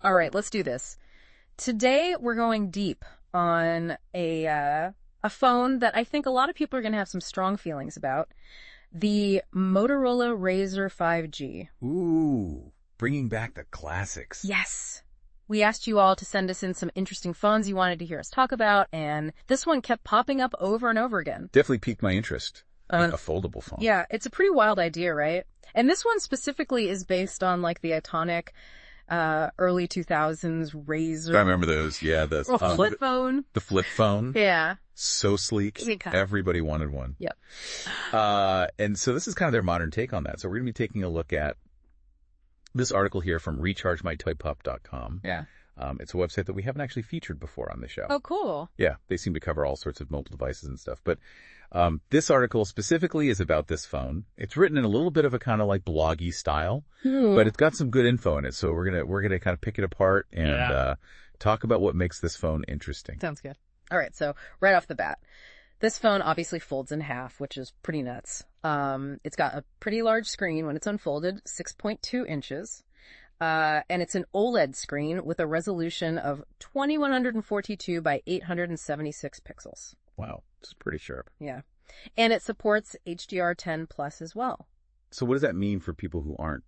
All right, let's do this. Today we're going deep on a phone that I think a lot of people are going to have some strong feelings about. The Motorola Razr 5G. Ooh, bringing back the classics. Yes. We asked you all to send us in some interesting phones you wanted to hear us talk about, and this one kept popping up over and over again. Definitely piqued my interest. A foldable phone. Yeah, it's a pretty wild idea, right? And this one specifically is based on like the iconic early 2000s Razr. I remember those. Yeah, the flip phone. The flip phone. Yeah. So sleek. Everybody wanted one. Yep. And so this is kind of their modern take on that. So we're going to be taking a look at this article here from rechargemytoypup.com. Yeah. It's a website that we haven't actually featured before on the show. Oh, cool. Yeah, they seem to cover all sorts of mobile devices and stuff. But this article specifically is about this phone. It's written in a little bit of a kind of like bloggy style, but it's got some good info in it. So we're gonna kind of pick it apart and talk about what makes this phone interesting. Sounds good. All right, so right off the bat, this phone obviously folds in half, which is pretty nuts. It's got a pretty large screen when it's unfolded, 6.2 inches. And it's an OLED screen with a resolution of 2142 by 876 pixels. Wow, it's pretty sharp. Yeah. And it supports HDR10 Plus as well. So what does that mean for people who aren't,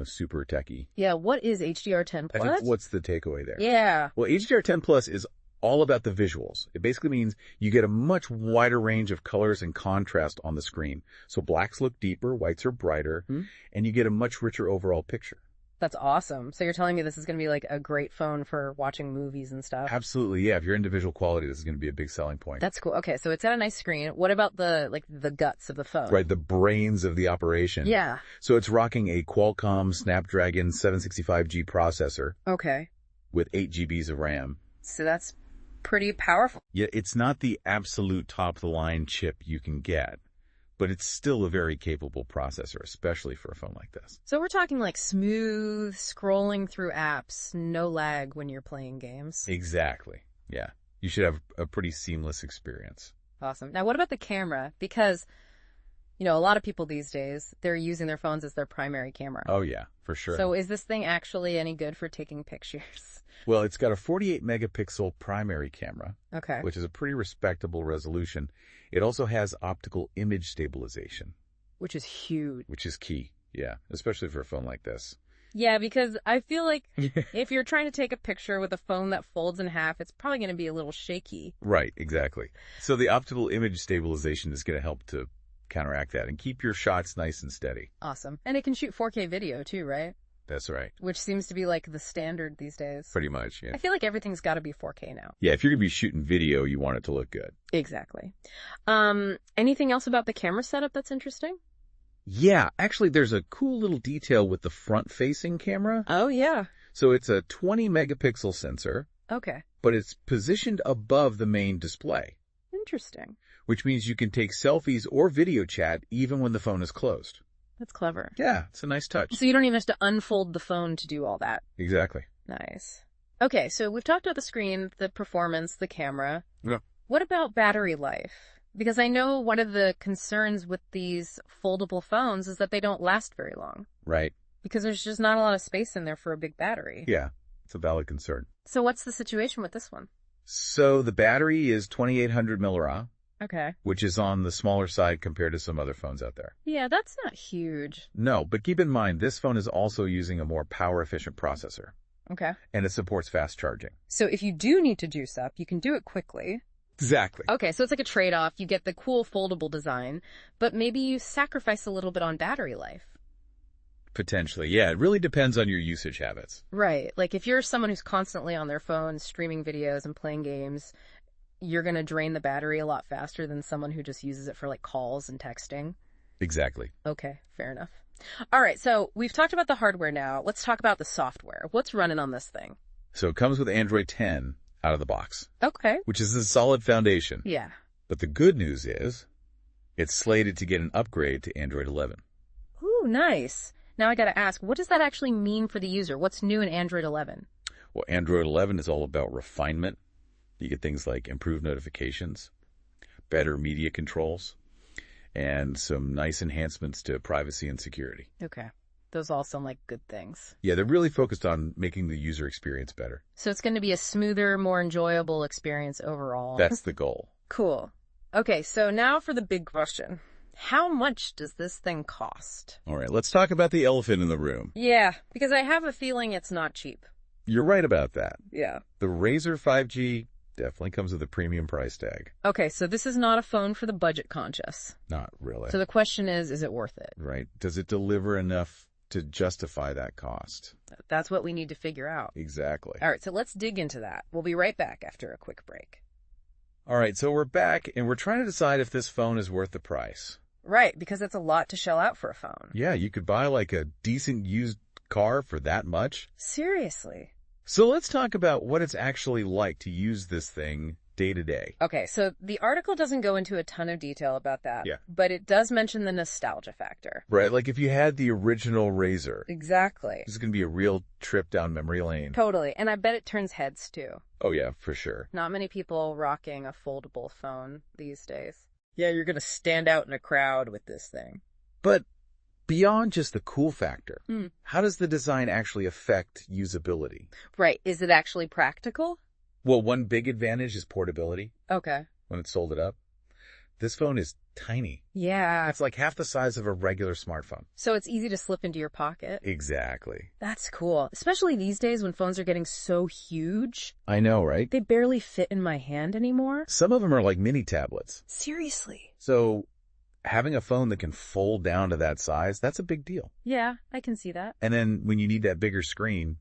super techie? Yeah, what is HDR10 Plus? I think what's the takeaway there? Yeah. Well, HDR10 Plus is all about the visuals. It basically means you get a much wider range of colors and contrast on the screen. So blacks look deeper, whites are brighter, and you get a much richer overall picture. That's awesome. So you're telling me this is going to be like a great phone for watching movies and stuff? Absolutely, yeah. If you're into visual quality, this is going to be a big selling point. That's cool. Okay, so it's got a nice screen. What about the guts of the phone? Right, the brains of the operation. Yeah. So it's rocking a Qualcomm Snapdragon 765G processor. Okay. With 8 GBs of RAM. So that's pretty powerful. Yeah, it's not the absolute top-of-the-line chip you can get, but it's still a very capable processor, especially for a phone like this. So we're talking like smooth scrolling through apps, no lag when you're playing games. Exactly. Yeah. You should have a pretty seamless experience. Awesome. Now, what about the camera? Because, a lot of people these days, they're using their phones as their primary camera. Oh, yeah, for sure. So is this thing actually any good for taking pictures? Well, it's got a 48 megapixel primary camera, okay, which is a pretty respectable resolution. It also has optical image stabilization, which is huge. Which is key, yeah, especially for a phone like this. Yeah, because I feel like if you're trying to take a picture with a phone that folds in half, it's probably going to be a little shaky. Right, exactly. So the optical image stabilization is going to help to counteract that and keep your shots nice and steady. Awesome. And it can shoot 4K video too, right? That's right. Which seems to be like the standard these days. Pretty much, yeah. I feel like everything's got to be 4K now. Yeah, if you're going to be shooting video, you want it to look good. Exactly. Anything else about the camera setup that's interesting? Yeah, actually, there's a cool little detail with the front-facing camera. Oh, yeah. So it's a 20 megapixel sensor. Okay. But it's positioned above the main display. Interesting. Which means you can take selfies or video chat even when the phone is closed. That's clever. Yeah, it's a nice touch. So you don't even have to unfold the phone to do all that. Exactly. Nice. Okay, so we've talked about the screen, the performance, the camera. Yeah. What about battery life? Because I know one of the concerns with these foldable phones is that they don't last very long. Right. Because there's just not a lot of space in there for a big battery. Yeah, it's a valid concern. So what's the situation with this one? So the battery is 2800 milliamp. Okay. Which is on the smaller side compared to some other phones out there. Yeah, that's not huge. No, but keep in mind, this phone is also using a more power-efficient processor. Okay. And it supports fast charging. So if you do need to juice up, you can do it quickly. Exactly. Okay, so it's like a trade-off. You get the cool foldable design, but maybe you sacrifice a little bit on battery life. Potentially, yeah. It really depends on your usage habits. Right. Like if you're someone who's constantly on their phone streaming videos and playing games, you're going to drain the battery a lot faster than someone who just uses it for like calls and texting. Exactly. Okay, fair enough. All right, so we've talked about the hardware now. Let's talk about the software. What's running on this thing? So it comes with Android 10 out of the box. Okay. Which is a solid foundation. Yeah. But the good news is it's slated to get an upgrade to Android 11. Ooh, nice. Now I got to ask, what does that actually mean for the user? What's new in Android 11? Well, Android 11 is all about refinement. You get things like improved notifications, better media controls, and some nice enhancements to privacy and security. Okay. Those all sound like good things. Yeah, they're really focused on making the user experience better. So it's going to be a smoother, more enjoyable experience overall. That's the goal. Cool. Okay, so now for the big question. How much does this thing cost? All right, let's talk about the elephant in the room. Yeah, because I have a feeling it's not cheap. You're right about that. Yeah. The Razr 5G definitely comes with a premium price tag. Okay, so this is not a phone for the budget conscious. Not really. So the question is it worth it? Right. Does it deliver enough to justify that cost? That's what we need to figure out. Exactly. All right, so let's dig into that. We'll be right back after a quick break. All right, so we're back, and we're trying to decide if this phone is worth the price. Right, because that's a lot to shell out for a phone. Yeah, you could buy like a decent used car for that much. Seriously. So let's talk about what it's actually like to use this thing day to day. Okay, so the article doesn't go into a ton of detail about that. Yeah. But it does mention the nostalgia factor. Right, like if you had the original Razr, Exactly. this is going to be a real trip down memory lane. Totally. And I bet it turns heads too. Oh yeah, for sure. Not many people rocking a foldable phone these days. Yeah, you're going to stand out in a crowd with this thing. But beyond just the cool factor, how does the design actually affect usability? Right. Is it actually practical? Well, one big advantage is portability Okay. when it's folded up. This phone is tiny. Yeah. It's like half the size of a regular smartphone. So it's easy to slip into your pocket. Exactly. That's cool. Especially these days when phones are getting so huge. I know, right? They barely fit in my hand anymore. Some of them are like mini tablets. Seriously. So having a phone that can fold down to that size, that's a big deal. Yeah, I can see that. And then when you need that bigger screen,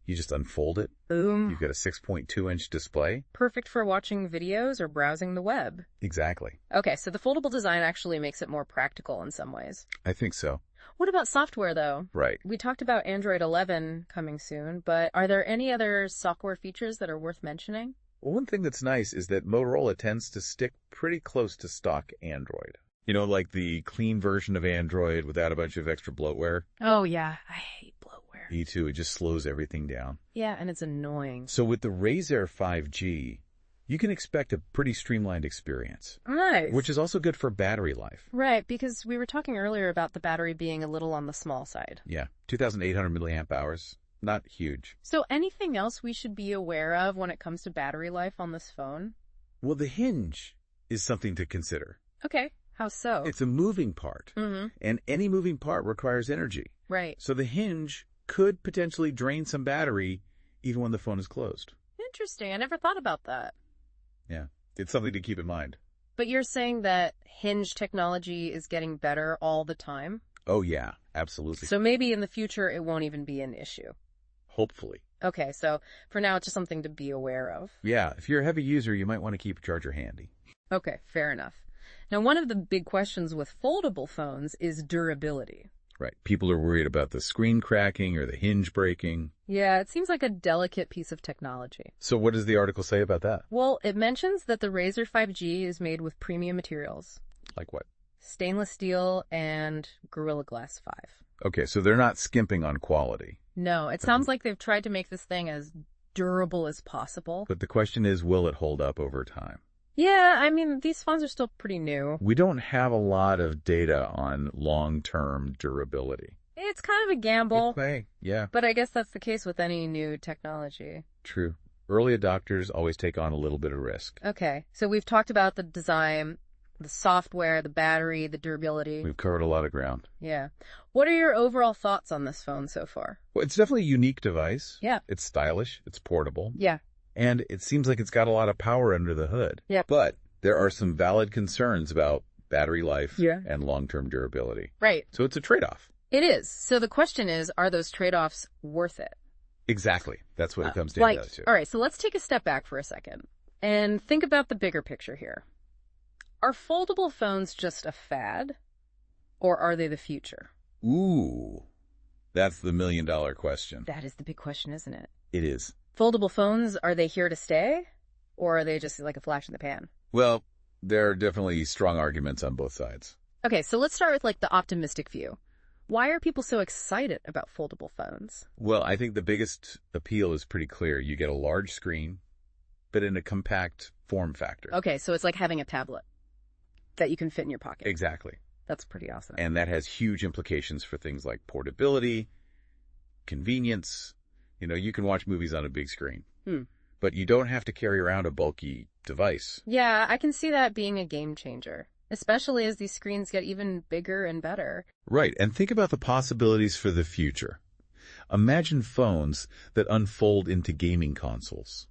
you just unfold it. Boom. You've got a 6.2-inch display. Perfect for watching videos or browsing the web. Exactly. Okay, so the foldable design actually makes it more practical in some ways. I think so. What about software, though? Right. We talked about Android 11 coming soon, but are there any other software features that are worth mentioning? Well, one thing that's nice is that Motorola tends to stick pretty close to stock Android. You know, like the clean version of Android without a bunch of extra bloatware. Oh, yeah. I hate bloatware. Me too. It just slows everything down. Yeah, and it's annoying. So with the Razr 5G, you can expect a pretty streamlined experience. Nice. Which is also good for battery life. Right, because we were talking earlier about the battery being a little on the small side. Yeah, 2,800 milliamp hours. Not huge. So anything else we should be aware of when it comes to battery life on this phone? Well, the hinge is something to consider. Okay, how so? It's a moving part, Mm-hmm. and any moving part requires energy. Right. So the hinge could potentially drain some battery even when the phone is closed. Interesting. I never thought about that. Yeah, it's something to keep in mind. But you're saying that hinge technology is getting better all the time? Oh, yeah, absolutely. So maybe in the future it won't even be an issue. Hopefully. Okay, so for now it's just something to be aware of. Yeah, if you're a heavy user, you might want to keep a charger handy. Okay, fair enough. Now, one of the big questions with foldable phones is durability. Right. People are worried about the screen cracking or the hinge breaking. Yeah, it seems like a delicate piece of technology. So what does the article say about that? Well, it mentions that the Razr 5G is made with premium materials. Like what? Stainless steel and Gorilla Glass 5. Okay, so they're not skimping on quality. No, it sounds like they've tried to make this thing as durable as possible. But the question is, will it hold up over time? Yeah, I mean, these phones are still pretty new. We don't have a lot of data on long-term durability. It's kind of a gamble. Yeah. But I guess that's the case with any new technology. True. Early adopters always take on a little bit of risk. Okay, so we've talked about the design, the software, the battery, the durability. We've covered a lot of ground. Yeah. What are your overall thoughts on this phone so far? Well, it's definitely a unique device. Yeah. It's stylish. It's portable. Yeah. And it seems like it's got a lot of power under the hood. Yep. But there are some valid concerns about battery life Yeah. and long-term durability. Right. So it's a trade-off. It is. So the question is, are those trade-offs worth it? Exactly. That's what it comes down to. All right, so let's take a step back for a second and think about the bigger picture here. Are foldable phones just a fad, or are they the future? Ooh, that's the million-dollar question. That is the big question, isn't it? It is. Foldable phones, are they here to stay, or are they just like a flash in the pan? Well, there are definitely strong arguments on both sides. Okay, so let's start with like the optimistic view. Why are people so excited about foldable phones? Well, I think the biggest appeal is pretty clear. You get a large screen, but in a compact form factor. Okay, so it's like having a tablet that you can fit in your pocket. Exactly. That's pretty awesome. And that has huge implications for things like portability, convenience. You know, you can watch movies on a big screen, but you don't have to carry around a bulky device. Yeah, I can see that being a game changer, especially as these screens get even bigger and better. Right, and think about the possibilities for the future. Imagine phones that unfold into gaming consoles,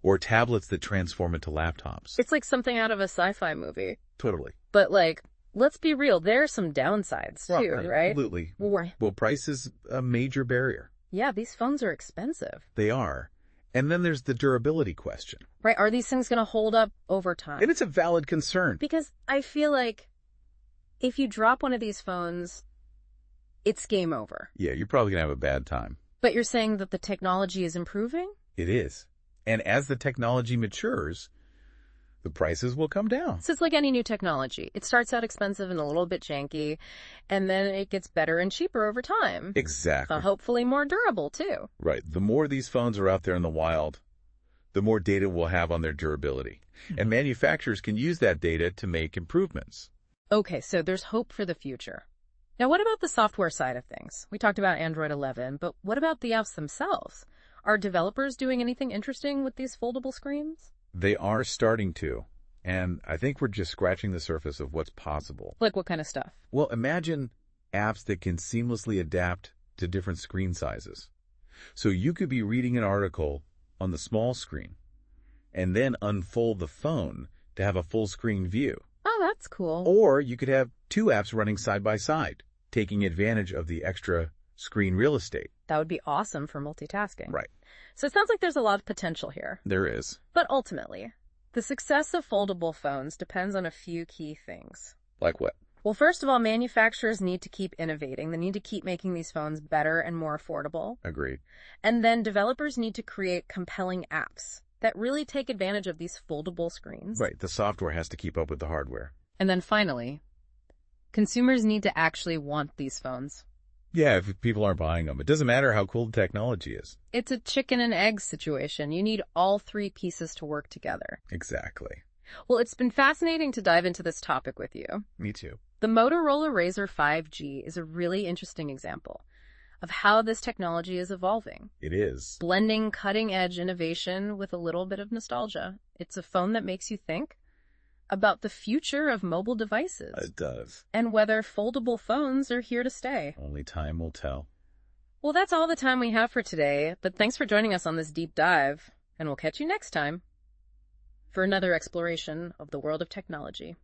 or tablets that transform into laptops. It's like something out of a sci-fi movie. Totally. But, like, let's be real, there are some downsides, too, right? Absolutely. Well, Price is a major barrier. yeah, these phones are expensive. They are. And then there's the durability question. Right, are these things going to hold up over time? And it's a valid concern. Because I feel like if you drop one of these phones, it's game over. Yeah, you're probably going to have a bad time. But you're saying that the technology is improving? It is. And as the technology matures, the prices will come down. So it's like any new technology. It starts out expensive and a little bit janky, and then it gets better and cheaper over time. Exactly. So hopefully more durable, too. Right. The more these phones are out there in the wild, the more data we'll have on their durability. And manufacturers can use that data to make improvements. Okay, so there's hope for the future. Now, what about the software side of things? We talked about Android 11, but what about the apps themselves? Are developers doing anything interesting with these foldable screens? They are starting to, and I think we're just scratching the surface of what's possible. Like what kind of stuff? Well, imagine apps that can seamlessly adapt to different screen sizes. So you could be reading an article on the small screen and then unfold the phone to have a full screen view. Oh, that's cool. Or you could have two apps running side by side, taking advantage of the extra screen real estate. That would be awesome for multitasking. Right. So it sounds like there's a lot of potential here. There is. But ultimately, the success of foldable phones depends on a few key things. Like what? Well, first of all, manufacturers need to keep innovating. They need to keep making these phones better and more affordable. Agreed. And then developers need to create compelling apps that really take advantage of these foldable screens. Right. The software has to keep up with the hardware. And then finally, consumers need to actually want these phones. Yeah, if people aren't buying them, it doesn't matter how cool the technology is. It's a chicken and egg situation. You need all three pieces to work together. Exactly. Well, it's been fascinating to dive into this topic with you. Me too. The Motorola Razr 5G is a really interesting example of how this technology is evolving. It is. Blending cutting-edge innovation with a little bit of nostalgia. It's a phone that makes you think about the future of mobile devices. It does. And whether foldable phones are here to stay. Only time will tell. Well, that's all the time we have for today, but thanks for joining us on this deep dive, and we'll catch you next time for another exploration of the world of technology.